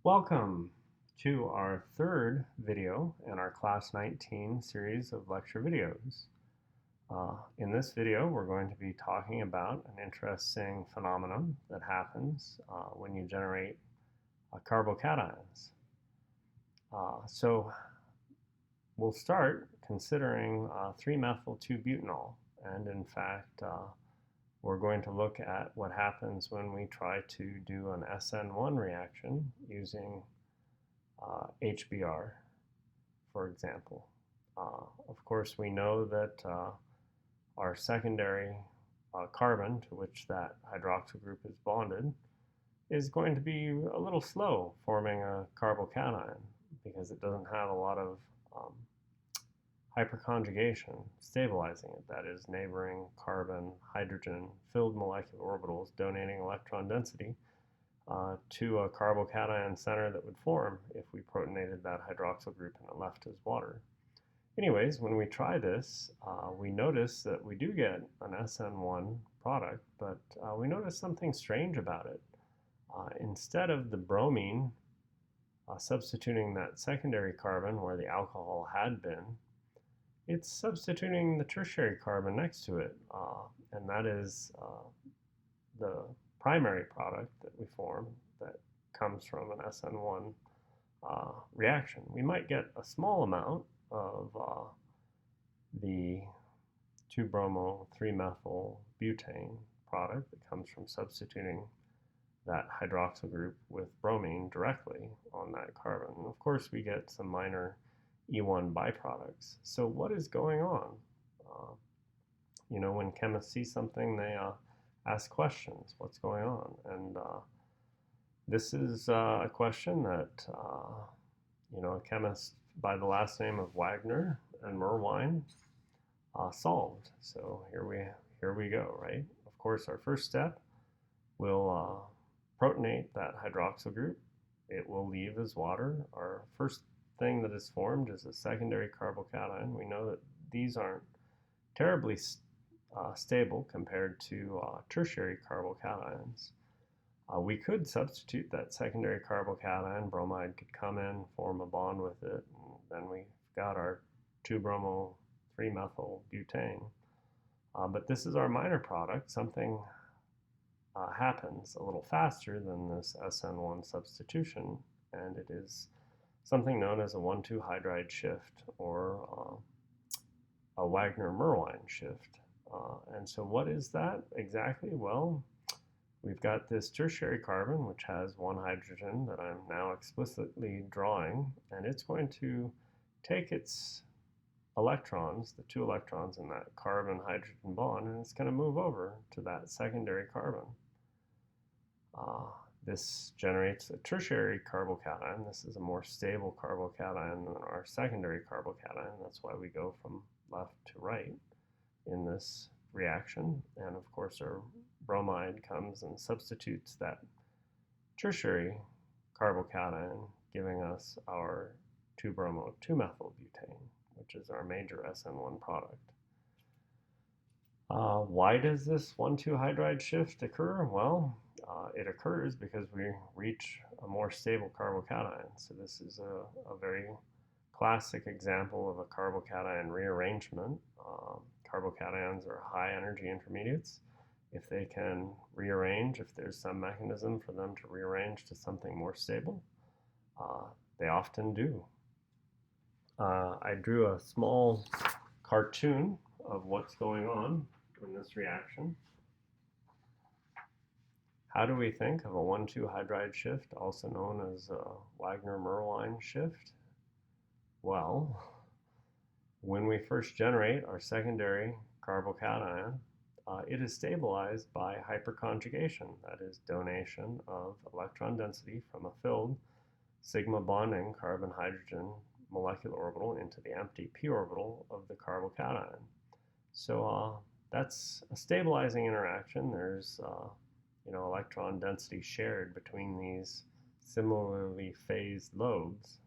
Welcome to our third video in our Class 19 series of lecture videos. In this video, we're going to be talking about an interesting phenomenon that happens when you generate carbocations. So we'll start considering 3-methyl-2-butanol, and in fact, we're going to look at what happens when we try to do an SN1 reaction using HBr, for example. Of course, we know that our secondary carbon to which that hydroxyl group is bonded is going to be a little slow forming a carbocation because it doesn't have a lot of hyperconjugation stabilizing it, that is, neighboring carbon, hydrogen, filled molecular orbitals donating electron density to a carbocation center that would form if we protonated that hydroxyl group and it left as water. Anyways, when we try this, we notice that we do get an SN1 product, but we notice something strange about it. Instead of the bromine substituting that secondary carbon where the alcohol had been, it's substituting the tertiary carbon next to it, and that is the primary product that we form that comes from an SN1 reaction. We might get a small amount of the 2-bromo-3-methyl-butane product that comes from substituting that hydroxyl group with bromine directly on that carbon. And of course, we get some minor E1 byproducts. So what is going on? When chemists see something, they ask questions. What's going on? And this is a question that a chemist by the last name of Wagner and Merwine solved. So here we go, right? Of course, our first step will protonate that hydroxyl group. It will leave as water. Our first thing that is formed is a secondary carbocation. We know that these aren't terribly stable compared to tertiary carbocations. We could substitute that secondary carbocation. Bromide could come in, form a bond with it, and then we've got our 2-bromo-3-methyl-butane. But this is our minor product. Something happens a little faster than this SN1 substitution, and it is something known as a 1,2 hydride shift, or a Wagner-Merwine shift. And so what is that exactly? Well, we've got this tertiary carbon, which has one hydrogen that I'm now explicitly drawing, and it's going to take its electrons, the 2 electrons in that carbon-hydrogen bond, and it's going to move over to that secondary carbon. This generates a tertiary carbocation. This is a more stable carbocation than our secondary carbocation. That's why we go from left to right in this reaction. And of course, our bromide comes and substitutes that tertiary carbocation, giving us our 2-bromo-2-methyl-butane, which is our major SN1 product. Why does this 1,2 hydride shift occur? Well, it occurs because we reach a more stable carbocation. So this is a very classic example of a carbocation rearrangement. Carbocations are high energy intermediates. If they can rearrange, if there's some mechanism for them to rearrange to something more stable, they often do. I drew a small cartoon of what's going on in this reaction. How do we think of a 1,2 hydride shift, also known as a Wagner-Merwine shift? Well, when we first generate our secondary carbocation, it is stabilized by hyperconjugation, that is, donation of electron density from a filled sigma bonding carbon-hydrogen molecular orbital into the empty p orbital of the carbocation. So that's a stabilizing interaction. There's electron density shared between these similarly phased lobes.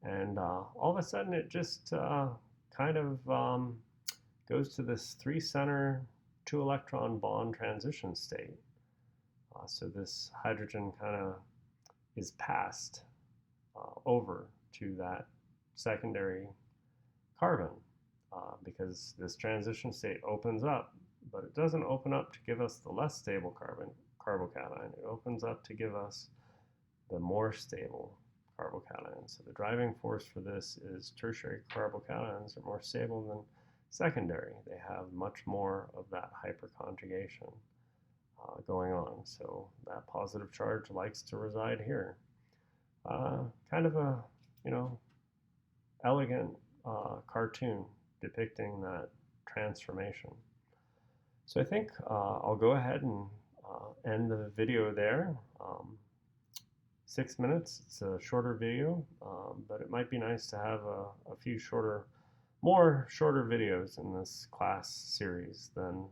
And all of a sudden it just kind of goes to this 3-center 2-electron bond transition state. So this hydrogen kind of is passed over to that secondary carbon because this transition state opens up, but it doesn't open up to give us the less stable carbocation. It opens up to give us the more stable carbocation. So the driving force for this is tertiary carbocations are more stable than secondary. They have much more of that hyperconjugation going on. So that positive charge likes to reside here. Kind of a, you know, elegant cartoon depicting that transformation. So I think I'll go ahead and end the video there. 6 minutes, it's a shorter video, but it might be nice to have a few more shorter videos in this class series than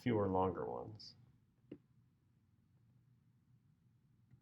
fewer longer ones.